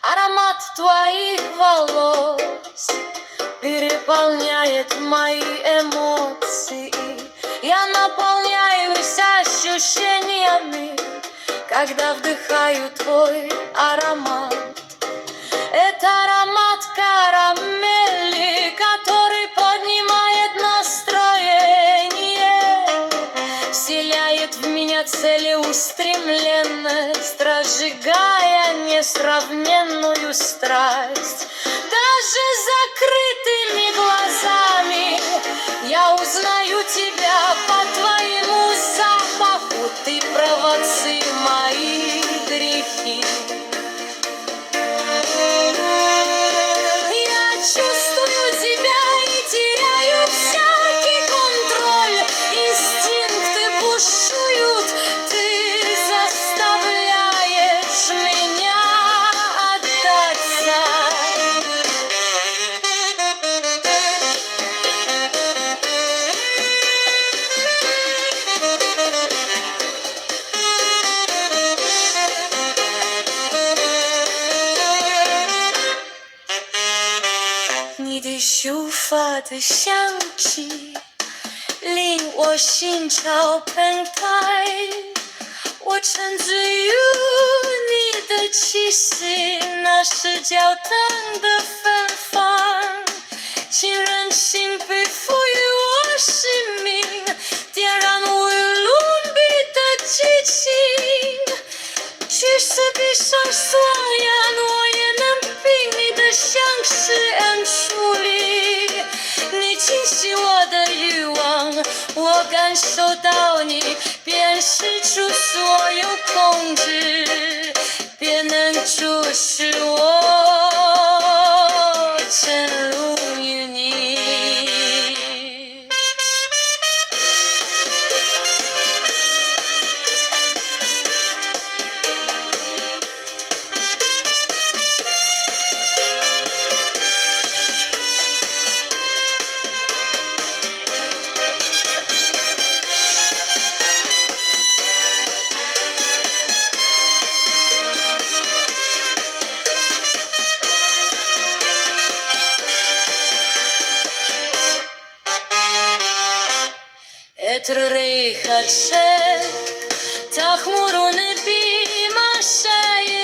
Аромат твоих волос переполняет мои эмоции. Я наполняюсь ощущениями, когда вдыхаю твой аромат. Это аромат карамели, который поднимает настроение, вселяет в меня целеустремленность, разжигая несравненную страсть. Даже закрытыми глазами я узнаю тебя по твоему запаху. Ты провоцируешь мои грехи. Я чувствую тебя и теряю всякий контроль. Инстинкты бушуют, ты заставляешь меня отдаться.你的秀发的香气令我心潮澎湃，我沉醉于你的气息，那是焦糖的芬芳，请任性被赋予我生命，点燃无与伦比的激情。即使闭上双眼，我也能凭你的相识而处理。你清晰我的欲望，我感受到你辨识出所有控制，便能注视我沉入于你。Рейхаче, та хмуру небі машає.